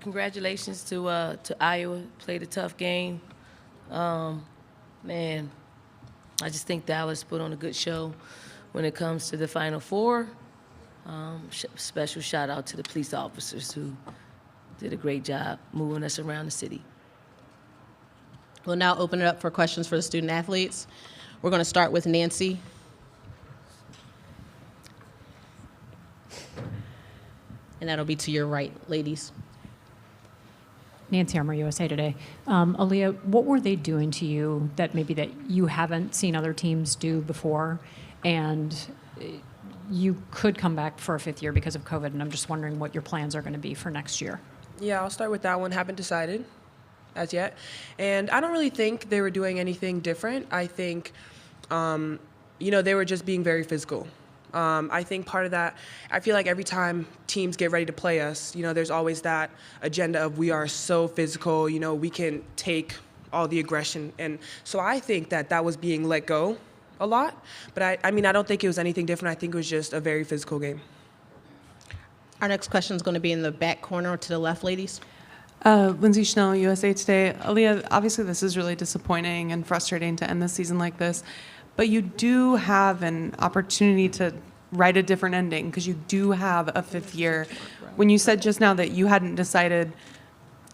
Congratulations to Iowa. Played a tough game. Man, I just think Dallas put on a good show when it comes to the Final Four. Special shout out to the police officers who did a great job moving us around the city. We'll now open it up for questions for the student athletes. We're going to start with Nancy. And that'll be to your right, ladies. Nancy Armour, USA Today. Aliyah, what were they doing to you that maybe that you haven't seen other teams do before? And you could come back for a fifth year because of COVID, and I'm just wondering what your plans are going to be for next year. Yeah, I'll start with that one. Haven't decided as yet. And I don't really think they were doing anything different. I think, they were just being very physical. I think part of that, I feel like every time teams get ready to play us, there's always that agenda of we are so physical, we can take all the aggression. And so I think that was being let go a lot. But I don't think it was anything different. I think it was just a very physical game. Our next question is going to be in the back corner to the left, ladies. Lindsay Schnell, USA Today. Aliyah, obviously this is really disappointing and frustrating to end the season like this, but you do have an opportunity to write a different ending because you do have a fifth year. When you said just now that you hadn't decided,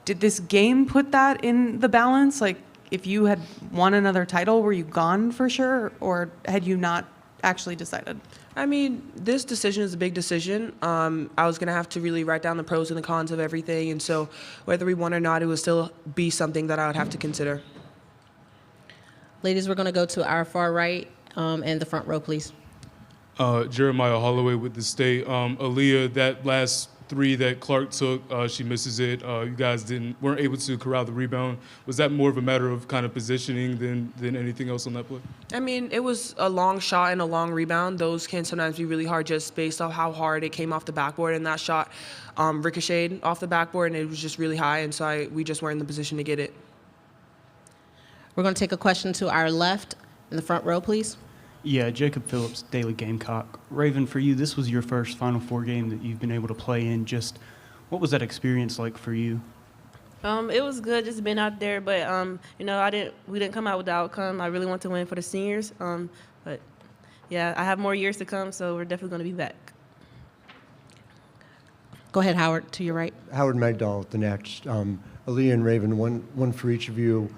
did this game put that in the balance? Like, if you had won another title, were you gone for sure, or had you not actually decided? This decision is a big decision. I was going to have to really write down the pros and the cons of everything, and so whether we won or not, it would still be something that I would have to consider. Ladies, we're going to go to our far right and the front row, please. Jeremiah Holloway with the state. Aliyah, that last three that Clark took, she misses it. You guys weren't able to corral the rebound. Was that more of a matter of kind of positioning than anything else on that play? It was a long shot and a long rebound. Those can sometimes be really hard just based off how hard it came off the backboard, and that shot ricocheted off the backboard, and it was just really high, and so we just weren't in the position to get it. We're going to take a question to our left in the front row, please. Yeah, Jacob Phillips, Daily Gamecock. Raven, for you, this was your first Final Four game that you've been able to play in. Just what was that experience like for you? It was good just being out there, but we didn't come out with the outcome. I really want to win for the seniors, but yeah, I have more years to come, so we're definitely going to be back. Go ahead, Howard, to your right. Howard Magdal at the next. Aliyah and Raven, one for each of you.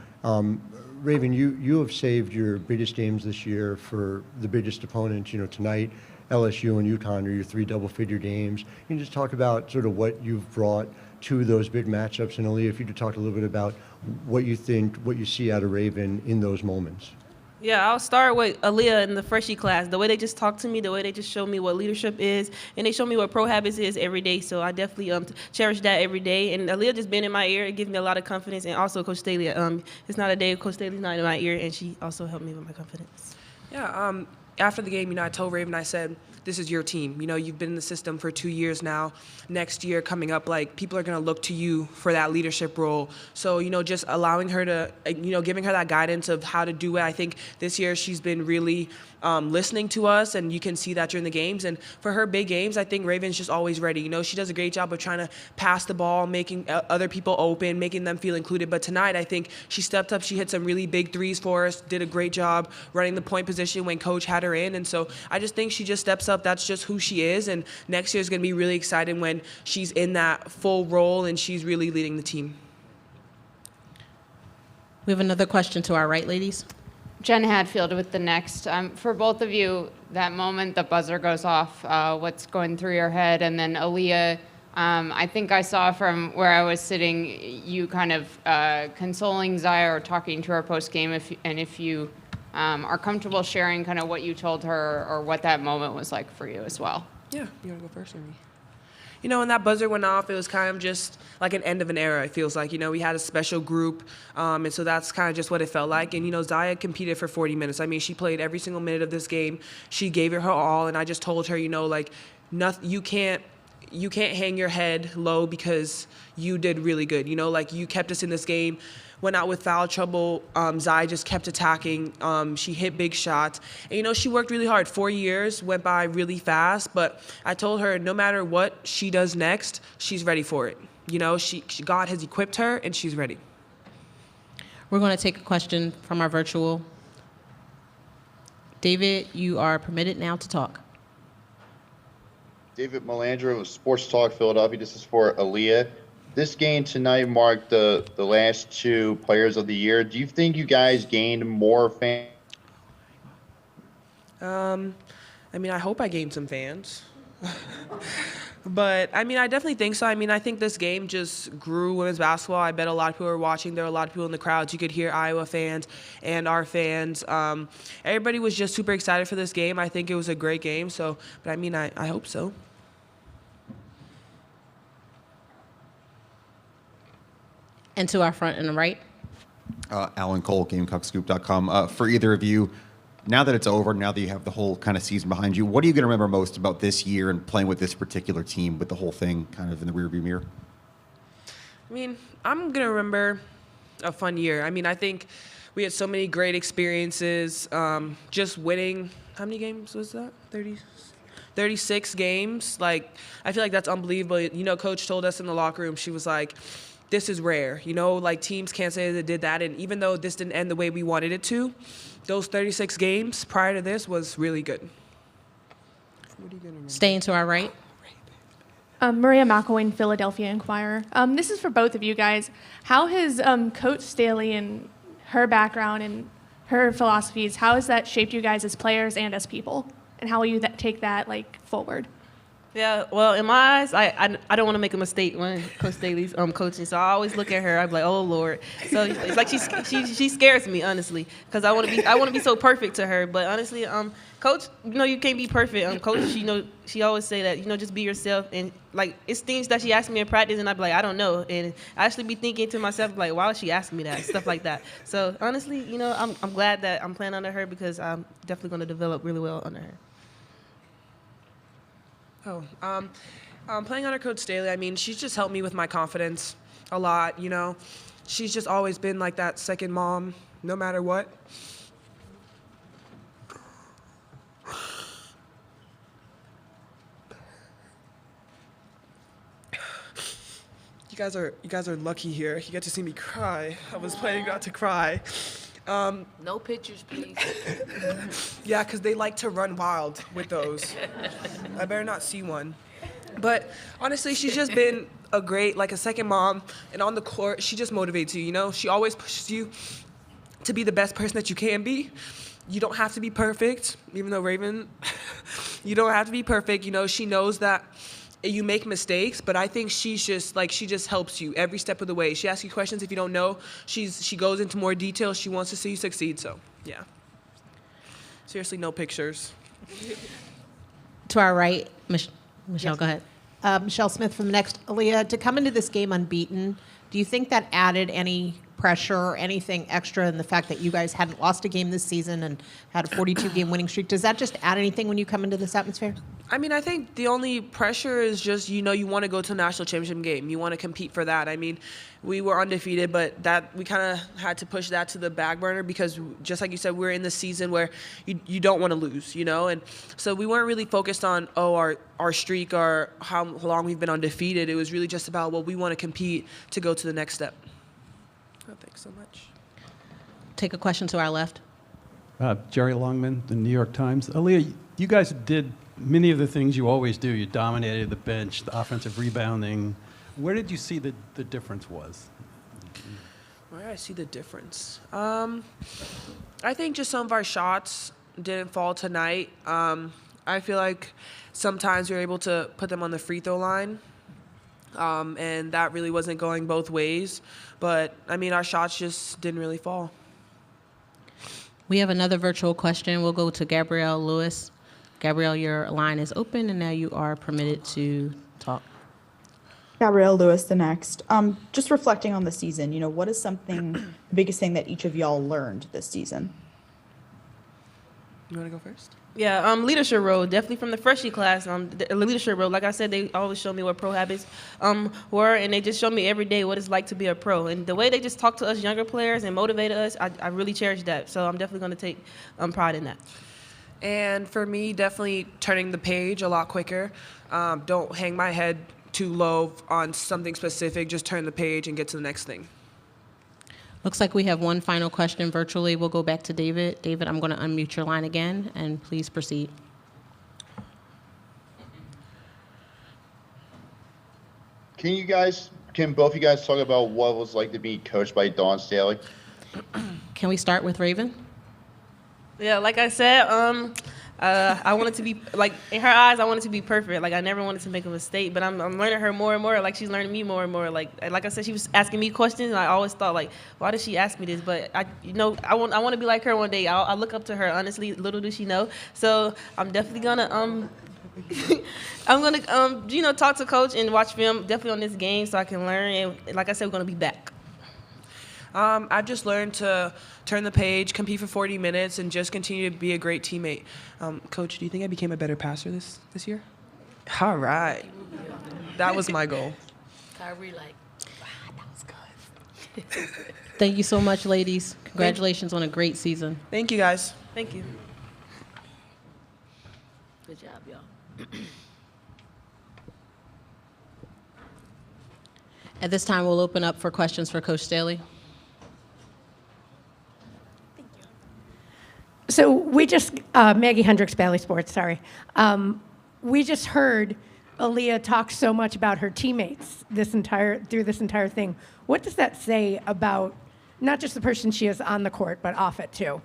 Raven, you have saved your biggest games this year for the biggest opponents. Tonight, LSU and UConn are your three double-figure games. Can you just talk about sort of what you've brought to those big matchups? And Aliyah, if you could talk a little bit about what you see out of Raven in those moments. Yeah, I'll start with Aliyah in the freshie class. The way they just talk to me, the way they just show me what leadership is, and they show me what pro habits is every day. So I definitely cherish that every day. And Aliyah just being in my ear, it gives me a lot of confidence. And also Coach Staley, it's not a day Coach Staley's not in my ear, and she also helped me with my confidence. Yeah, after the game, I told Raven, I said, this is your team. You've been in the system for 2 years now. Next year coming up, people are going to look to you for that leadership role. So, just allowing her to, giving her that guidance of how to do it. I think this year she's been really listening to us, and you can see that during the games. And for her big games, I think Raven's just always ready. She does a great job of trying to pass the ball, making other people open, making them feel included. But tonight, I think she stepped up. She hit some really big threes for us, did a great job running the point position when Coach had her in. And so I just think she just steps up. That's just who she is. And next year is going to be really exciting when she's in that full role and she's really leading the team. We have another question to our right, ladies. Jen Hadfield with the next. For both of you, that moment the buzzer goes off, what's going through your head? And then Aliyah, I think I saw from where I was sitting, you kind of consoling Zaya or talking to her post-game, if you are comfortable sharing kind of what you told her or what that moment was like for you as well. Yeah, you want to go first or me? When that buzzer went off, it was kind of just like an end of an era, it feels like. We had a special group, and so that's kind of just what it felt like. And, Zaya competed for 40 minutes. She played every single minute of this game. She gave it her all, and I just told her, nothing, you can't hang your head low because you did really good. You kept us in this game went out with foul trouble. Zai just kept attacking. She hit big shots. And, you know, she worked really hard. 4 years went by really fast, but I told her no matter what she does next, she's ready for it. You know, God has equipped her, and she's ready. We're going to take a question from our virtual. David, you are permitted now to talk. David Melandro of Sports Talk Philadelphia. This is for Aliyah. This game tonight marked the last 2 players of the year. Do you think you guys gained more fans? I mean, I hope I gained some fans. But, I mean, I definitely think so. I mean, I think this game just grew women's basketball. I bet a lot of people were watching. There were a lot of people in the crowds. You could hear Iowa fans and our fans. Everybody was just super excited for this game. I think it was a great game. So, but, I mean, I hope so. And to our front and the right. Alan Cole, GamecockScoop.com. For either of you, now that it's over, now that you have the whole kind of season behind you, what are you going to remember most about this year and playing with this particular team with the whole thing kind of in the rearview mirror? I mean, I'm going to remember a fun year. I mean, I think we had so many great experiences. Just winning, how many games was that? 36 games. Like, I feel like that's unbelievable. You know, Coach told us in the locker room, she was like, this is rare. You know, like teams can't say they did that. And even though this didn't end the way we wanted it to, those 36 games prior to this was really good. What are you gonna remember? Staying to our right. Maria McElwain, Philadelphia Inquirer. This is for both of you guys. How has Coach Staley and her background and her philosophies, how has that shaped you guys as players and as people? And how will you take that forward? Yeah, well, in my eyes, I don't want to make a mistake when Coach Staley's coaching, so I always look at her. I'm like, oh Lord. So it's like she scares me, honestly, because I want to be so perfect to her. But honestly, Coach, you know, you can't be perfect. Coach, you know, she always say that, you know, just be yourself. And like it's things that she asks me in practice, and I'm like, I don't know. And I actually be thinking to myself like, why would she ask me that? Stuff like that. So honestly, you know, I'm glad that I'm playing under her because I'm definitely going to develop really well under her. Playing under Coach Staley, I mean, she's just helped me with my confidence a lot, you know. She's just always been like that second mom, no matter what. You guys are lucky here. You get to see me cry. I was planning not to cry. No pictures, please. Yeah, because they like to run wild with those. I better not see one. But honestly, she's just been a great, like a second mom. And on the court, she just motivates you, you know? She always pushes you to be the best person that you can be. You don't have to be perfect, even though Raven, you don't have to be perfect. You know, she knows that you make mistakes, but I think she's just like, she just helps you every step of the way. She asks you questions if you don't know. She goes into more detail. She wants to see you succeed. So, yeah. Seriously, no pictures. To our right, Michelle, go ahead. Michelle Smith from the Next. Aliyah, to come into this game unbeaten, do you think that added any pressure or anything extra in the fact that you guys hadn't lost a game this season and had a 42-game winning streak? Does that just add anything when you come into this atmosphere? I mean, I think the only pressure is just, you know, you want to go to a national championship game. You want to compete for that. I mean, we were undefeated, but that we kind of had to push that to the back burner because, just like you said, we're in the season where you don't want to lose, you know? And so we weren't really focused on, our streak or how long we've been undefeated. It was really just about, well, we want to compete to go to the next step. Oh, thanks so much. Take a question to our left. Jerry Longman, the New York Times. Aliyah, you guys did many of the things you always do. You dominated the bench, the offensive rebounding. Where did you see the difference was? Where did I see the difference? I think just some of our shots didn't fall tonight. I feel like sometimes we were able to put them on the free throw line, and that really wasn't going both ways. But, I mean, our shots just didn't really fall. We have another virtual question. We'll go to Gabrielle Lewis. Gabrielle, your line is open, and now you are permitted to talk. Gabrielle Lewis, the Next. Just reflecting on the season, you know, what is the biggest thing that each of y'all learned this season? You want to go first? Yeah, leadership role, definitely from the freshie class. The leadership role, like I said, they always show me what pro habits were, and they just show me every day what it's like to be a pro. And the way they just talk to us younger players and motivated us, I really cherish that. So I'm definitely going to take pride in that. And for me, definitely turning the page a lot quicker. Don't hang my head too low on something specific. Just turn the page and get to the next thing. Looks like we have one final question virtually. We'll go back to David. David, I'm going to unmute your line again, and please proceed. Can both of you guys talk about what it was like to be coached by Dawn Staley? Can we start with Raven? Yeah, like I said, I wanted to be, like, in her eyes, I wanted to be perfect. Like, I never wanted to make a mistake, but I'm learning her more and more. Like, she's learning me more and more. Like I said, she was asking me questions, and I always thought, like, why did she ask me this? But, I want to be like her one day. I look up to her, honestly, little does she know. So I'm definitely going to, talk to Coach and watch film definitely on this game so I can learn. And like I said, we're going to be back. I've just learned to turn the page, compete for 40 minutes, and just continue to be a great teammate. Coach, do you think I became a better passer this year? All right. That was my goal. Kyrie, like, wow, that was good. Thank you so much, ladies. Congratulations on a great season. Thank you, guys. Thank you. Good job, y'all. At this time, we'll open up for questions for Coach Staley. So we just, Maggie Hendricks, Bally Sports, sorry. We just heard Aliyah talk so much about her teammates through this entire thing. What does that say about not just the person she is on the court, but off it too?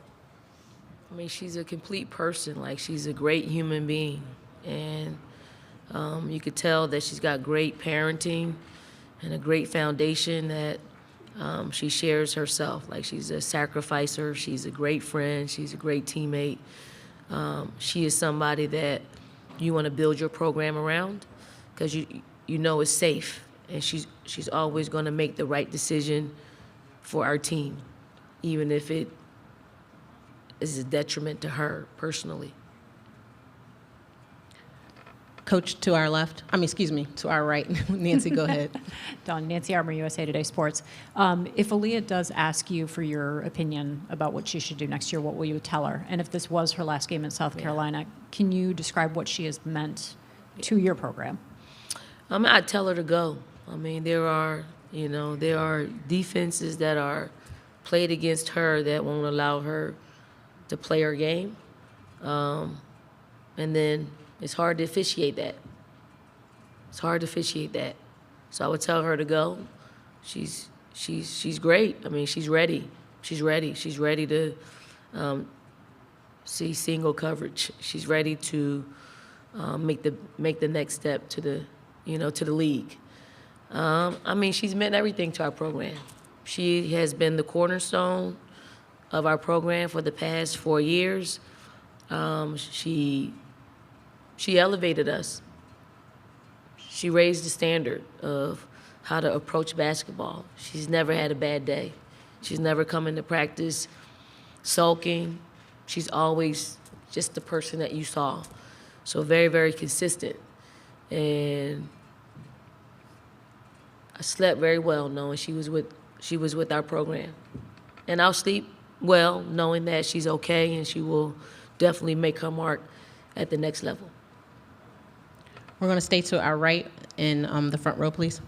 I mean, she's a complete person. Like, she's a great human being. And you could tell that she's got great parenting and a great foundation that she shares herself. Like, she's a sacrificer. She's a great friend. She's a great teammate. She is somebody that you want to build your program around because you know it's safe. And she's always going to make the right decision for our team, even if it is a detriment to her personally. Coach to our left. To our right. Nancy, go ahead. Dawn, Nancy Armour, USA Today Sports. If Aliyah does ask you for your opinion about what she should do next year, what will you tell her? And if this was her last game in South Carolina, can you describe what she has meant to your program? I'd tell her to go. I mean, there are defenses that are played against her that won't allow her to play her game. And then it's hard to officiate that. So I would tell her to go. She's great. I mean, she's ready. She's ready to see single coverage. She's ready to make the next step to the league. I mean, she's meant everything to our program. She has been the cornerstone of our program for the past 4 years. She elevated us. She raised the standard of how to approach basketball. She's never had a bad day. She's never come into practice sulking. She's always just the person that you saw. So very, very consistent. And I slept very well knowing she was with our program. And I'll sleep well knowing that she's okay and she will definitely make her mark at the next level. We're going to stay to our right in the front row, please.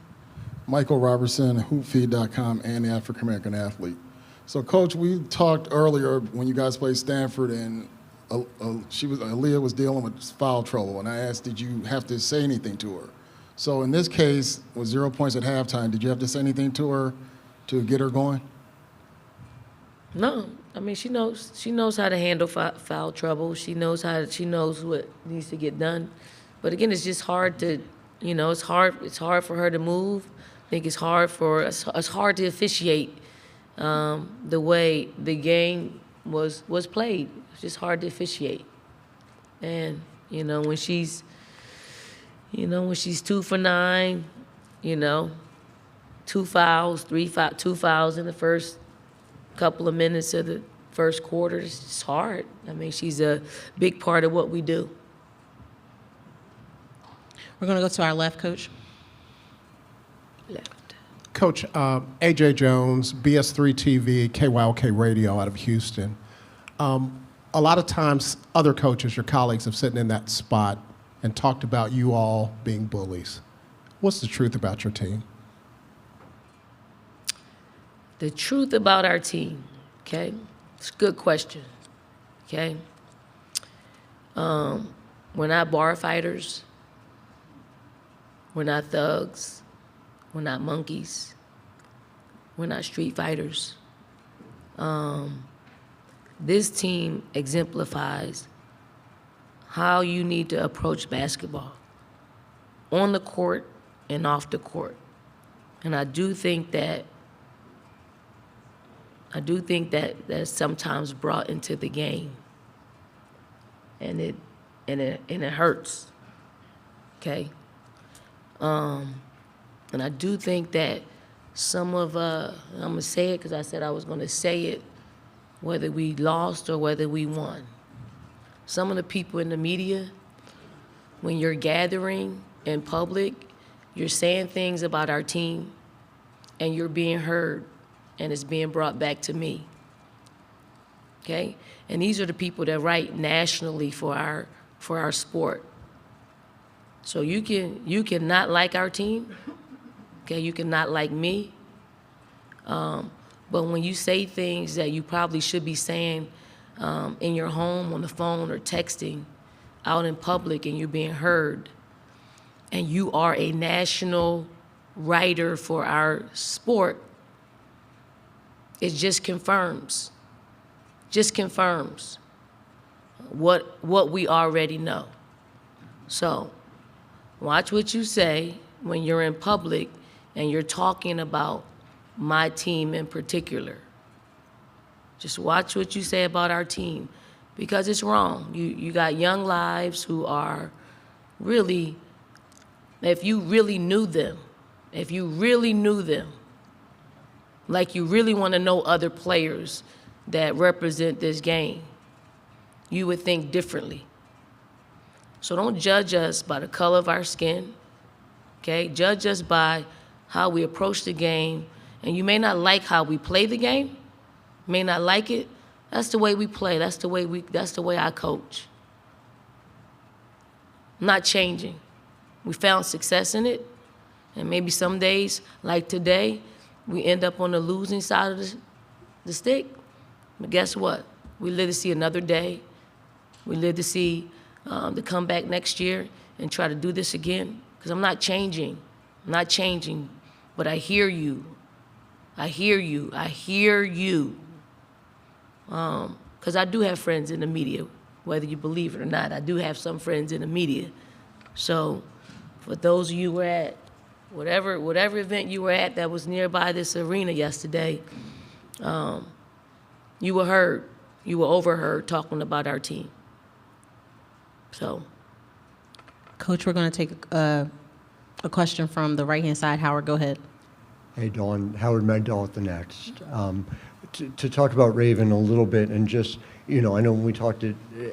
Michael Robertson, hoopfeed.com, and the African American athlete. So, Coach, we talked earlier when you guys played Stanford, and Aliyah was dealing with foul trouble, and I asked, did you have to say anything to her? So, in this case, with 0 points at halftime, did you have to say anything to her to get her going? No, I mean, she knows how to handle foul trouble. She knows what needs to get done. But again, it's just hard to, it's hard for her to move. I think it's hard to officiate the way the game was played. It's just hard to officiate. And when she's 2 for 9, 2 fouls, 2 fouls in the first couple of minutes of first quarter, it's hard. I mean, she's a big part of what we do. We're going to go to our left, Coach. Left. Coach, AJ Jones, BS3 TV, KYLK Radio out of Houston. A lot of times, other coaches, your colleagues, have sitting in that spot and talked about you all being bullies. What's the truth about your team? The truth about our team, okay? It's a good question, okay? We're not bar fighters. We're not thugs. We're not monkeys. We're not street fighters. This team exemplifies how you need to approach basketball on the court and off the court. And I do think that that's sometimes brought into the game, and it hurts. Okay. And I do think that some of I'm gonna say it because I said I was gonna say it, whether we lost or whether we won. Some of the people in the media, when you're gathering in public, you're saying things about our team, and you're being heard, and it's being brought back to me. Okay? And these are the people that write nationally for our sport. So you can not like our team, okay? You can not like me, but when you say things that you probably should be saying in your home, on the phone, or texting out in public, and you're being heard, and you are a national writer for our sport, it just confirms what we already know. So watch what you say when you're in public and you're talking about my team in particular. Just watch what you say about our team, because it's wrong. You got young lives who are really, if you really knew them, like you really want to know other players that represent this game, you would think differently. So don't judge us by the color of our skin, okay? Judge us by how we approach the game. And you may not like how we play the game, may not like it. That's the way we play. That's the way I coach. I'm not changing. We found success in it. And maybe some days, like today, we end up on the losing side of the stick. But guess what? We live to see another day. We live to see to come back next year and try to do this again. Because I'm not changing. I'm not changing. But I hear you. I hear you. I hear you. Because I do have friends in the media, whether you believe it or not. I do have some friends in the media. So for those of you who were at whatever event you were at that was nearby this arena yesterday, you were heard. You were overheard talking about our team. So, Coach, we're going to take a question from the right-hand side. Howard, go ahead. Hey, Dawn. Howard Magdal at the Next. To talk about Raven a little bit, and just, I know when we talked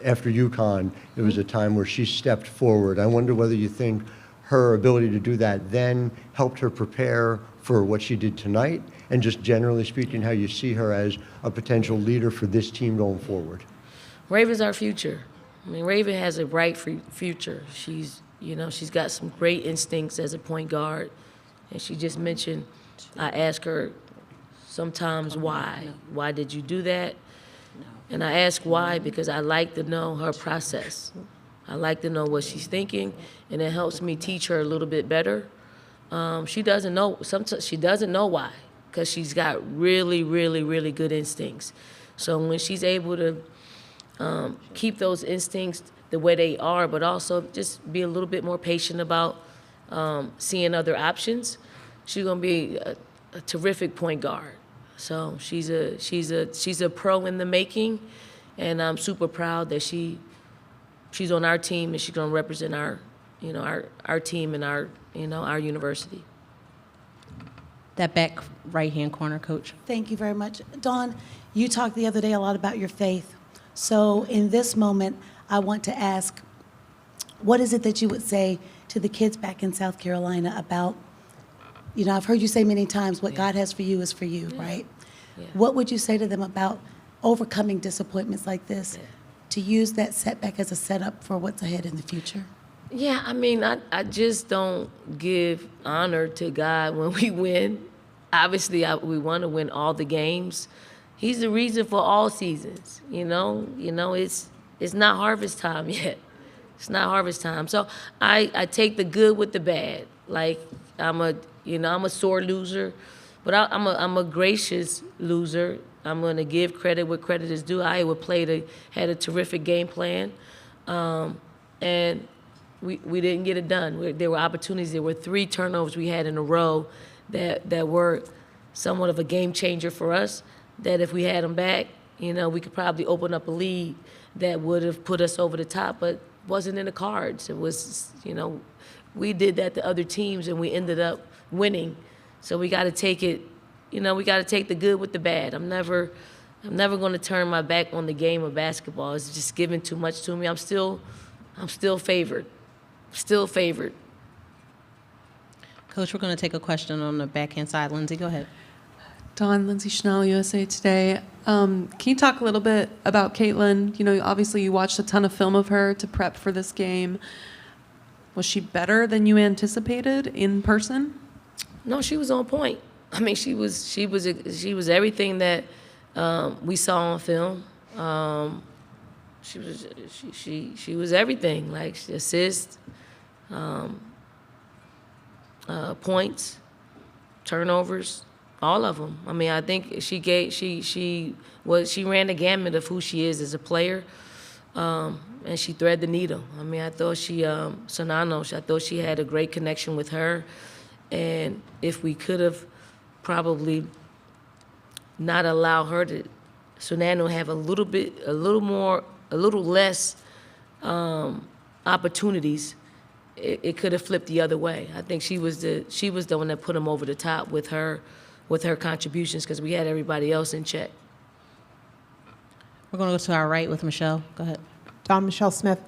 after UConn, it was a time where she stepped forward. I wonder whether you think her ability to do that then helped her prepare for what she did tonight, and just generally speaking, how you see her as a potential leader for this team going forward. Raven's our future. I mean, Raven has a bright future. She's got some great instincts as a point guard. And she just mentioned, I ask her sometimes why. Why did you do that? And I ask why because I like to know her process. I like to know what she's thinking, and it helps me teach her a little bit better. She doesn't know, sometimes she doesn't know why, because she's got really, really, really good instincts. So when she's able to keep those instincts the way they are, but also just be a little bit more patient about seeing other options, she's gonna be a terrific point guard. So she's a pro in the making, and I'm super proud that she's on our team and she's gonna represent our team and our university. That back right-hand corner, Coach. Thank you very much. Dawn, you talked the other day a lot about your faith. So in this moment, I want to ask, what is it that you would say to the kids back in South Carolina about, I've heard you say many times, what God has for you is for you, right? Yeah. What would you say to them about overcoming disappointments like this to use that setback as a setup for what's ahead in the future? Yeah, I mean, I just don't give honor to God when we win. Obviously, we want to win all the games. He's the reason for all seasons. It's not harvest time yet. It's not harvest time. So I take the good with the bad. Like I'm a sore loser, but I'm a gracious loser. I'm going to give credit where credit is due. Iowa had a terrific game plan, and we didn't get it done. There were opportunities. There were 3 turnovers we had in a row that were somewhat of a game changer for us, that if we had them back, we could probably open up a lead that would have put us over the top, but wasn't in the cards. It was, we did that to other teams and we ended up winning. So we got to take it, we got to take the good with the bad. I'm never going to turn my back on the game of basketball. It's just giving too much to me. I'm still favored. Still favored. Coach, we're going to take a question on the backhand side. Lindsay, go ahead. Dawn, Lindsay Schnell, USA Today. Can you talk a little bit about Caitlin? Obviously you watched a ton of film of her to prep for this game. Was she better than you anticipated in person? No, she was on point. I mean, she was everything that we saw on film. She was everything, like assists, points, turnovers, all of them. I mean, I think she ran the gamut of who she is as a player, and she threaded the needle. I mean, I thought I thought she had a great connection with her, and if we could have probably not allow her to, Sonano have a little less opportunities, it could have flipped the other way. I think she was the one that put him over the top with her contributions, because we had everybody else in check. We're going to go to our right with Michelle. Go ahead. Dawn, Michelle Smith.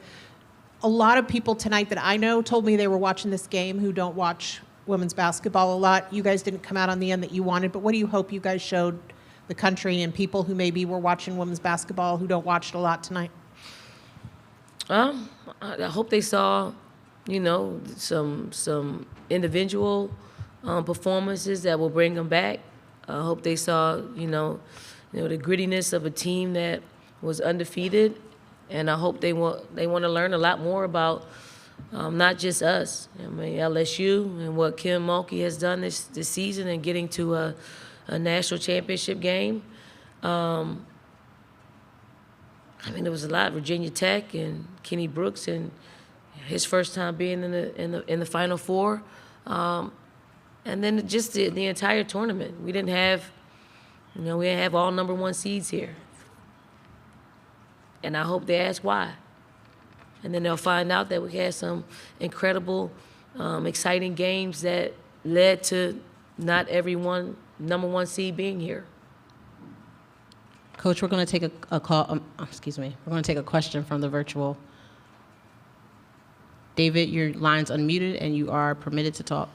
A lot of people tonight that I know told me they were watching this game who don't watch women's basketball a lot. You guys didn't come out on the end that you wanted, but what do you hope you guys showed the country and people who maybe were watching women's basketball who don't watch it a lot tonight? I hope they saw, some individual performances that will bring them back. I hope they saw, the grittiness of a team that was undefeated, and I hope they want to learn a lot more about not just us. I mean, LSU and what Kim Mulkey has done this season and getting to a national championship game. I mean, there was a lot. Virginia Tech and Kenny Brooks and his first time being in the Final Four, and then just the entire tournament. We didn't have all number 1 seeds here, and I hope they ask why. And then they'll find out that we had some incredible, exciting games that led to not everyone number 1 seed being here. Coach, we're going to take a call. Excuse me. We're going to take a question from the virtual. David, your line's unmuted and you are permitted to talk.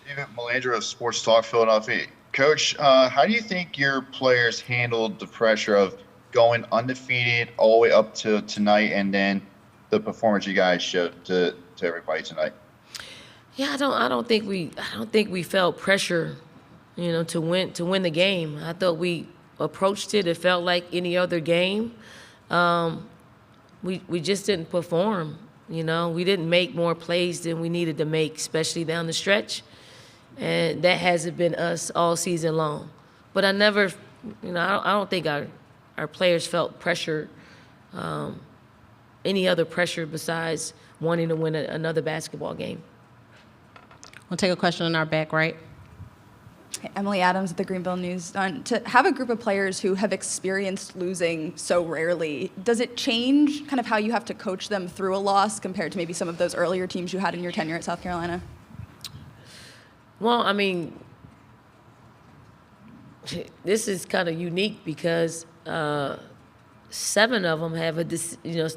David Melandra of Sports Talk Philadelphia. Coach, how do you think your players handled the pressure of going undefeated all the way up to tonight, and then the performance you guys showed to everybody tonight? Yeah, I don't think we felt pressure, to win the game. I thought we approached it. It felt like any other game. We just didn't perform. We didn't make more plays than we needed to make, especially down the stretch, and that hasn't been us all season long. But I never, I don't think our players felt pressure, any other pressure besides wanting to win another basketball game. We'll take a question on our back right. Emily Adams at the Greenville News. To have a group of players who have experienced losing so rarely, does it change kind of how you have to coach them through a loss compared to maybe some of those earlier teams you had in your tenure at South Carolina? Well, I mean, this is kind of unique because 7 of them have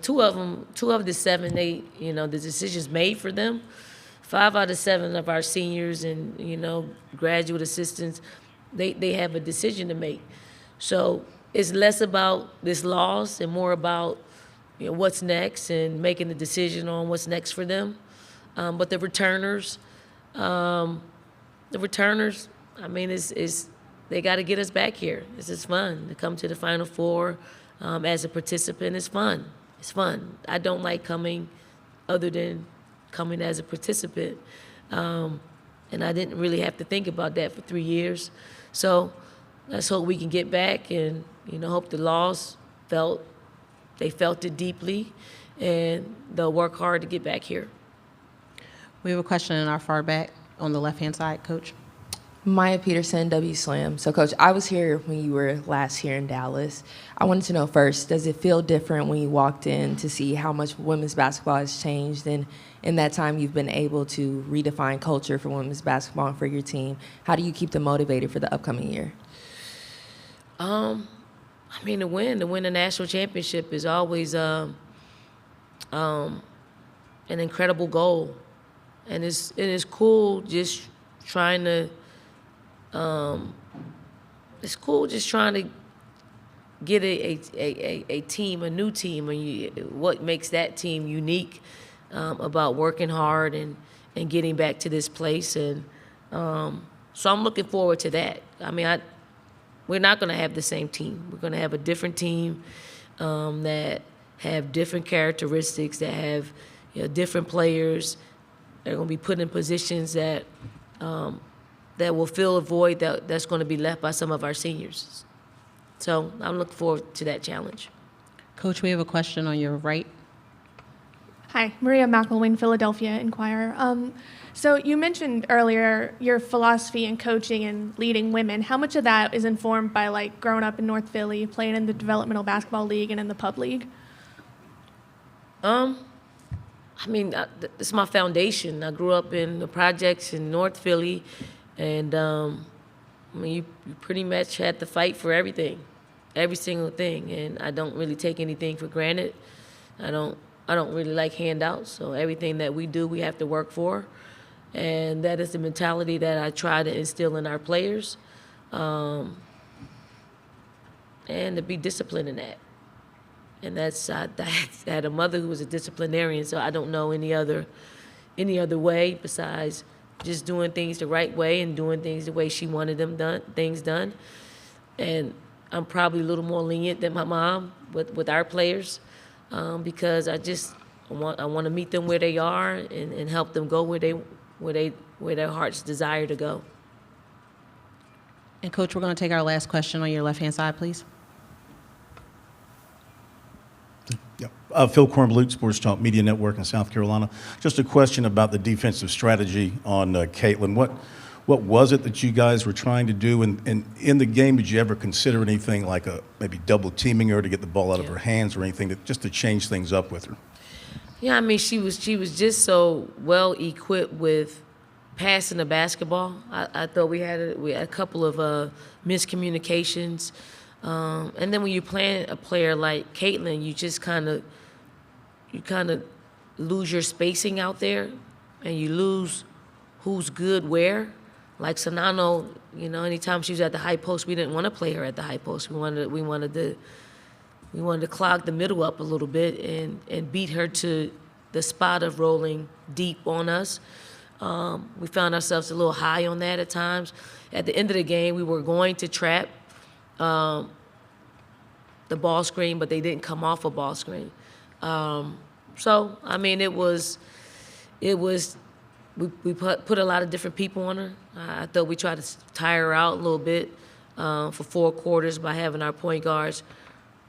two of the 7, the decision's made for them. 5 out of 7 of our seniors and, graduate assistants, they have a decision to make. So it's less about this loss and more about, what's next and making the decision on what's next for them. But the returners, I mean, they got to get us back here. This is fun to come to the Final Four as a participant. It's fun. It's fun. I don't like coming other than coming as a participant. And I didn't really have to think about that for 3 years. So let's hope we can get back and, hope the loss they felt it deeply and they'll work hard to get back here. We have a question in our far back on the left-hand side, Coach. Maya Peterson, W Slam. So, Coach, I was here when you were last here in Dallas. I wanted to know first, does it feel different when you walked in to see how much women's basketball has changed? And in that time, you've been able to redefine culture for women's basketball and for your team. How do you keep them motivated for the upcoming year? I mean, to win a national championship is always an incredible goal. And it is cool just trying to get a team, a new team, and what makes that team unique about working hard and getting back to this place. And so I'm looking forward to that. I mean, we're not going to have the same team. We're going to have a different team that have different characteristics, that have different players. They're going to be put in positions that will fill a void that's going to be left by some of our seniors. So I'm looking forward to that challenge. Coach, we have a question on your right. Hi, Maria McElwain, Philadelphia Inquirer. So you mentioned earlier your philosophy in coaching and leading women. How much of that is informed by growing up in North Philly, playing in the developmental basketball league and in the pub league? I mean, it's my foundation. I grew up in the projects in North Philly, and I mean, you pretty much had to fight for everything, every single thing. And I don't really take anything for granted. I don't really like handouts. So everything that we do, we have to work for, and that is the mentality that I try to instill in our players, and to be disciplined in that. And I had a mother who was a disciplinarian, so I don't know any other way besides just doing things the right way and doing things the way she wanted things done. And I'm probably a little more lenient than my mom with our players, because I want to meet them where they are and help them go where their hearts desire to go. And Coach, we're going to take our last question on your left-hand side, please. Phil Kornblut, Sports Talk Media Network in South Carolina. Just a question about the defensive strategy on Caitlin. What was it that you guys were trying to do? And in the game, did you ever consider anything like maybe double teaming her to get the ball out of her hands or anything just to change things up with her? Yeah, I mean, she was just so well equipped with passing the basketball. I thought we had a couple of miscommunications. And then when you play a player like Caitlin, you just kind of lose your spacing out there, and you lose who's good where. Like Sanano, anytime she was at the high post, we didn't want to play her at the high post. We wanted to clog the middle up a little bit and beat her to the spot of rolling deep on us. We found ourselves a little high on that at times. At the end of the game, we were going to trap the ball screen, but they didn't come off a ball screen. So, I mean, we put a lot of different people on her. I thought we tried to tire her out a little bit for 4 quarters by having our point guards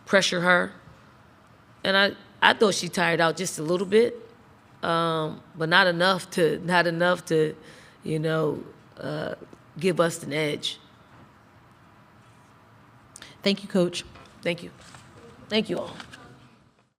pressure her. And I thought she tired out just a little bit, but not enough to give us an edge. Thank you, Coach. Thank you. Thank you all.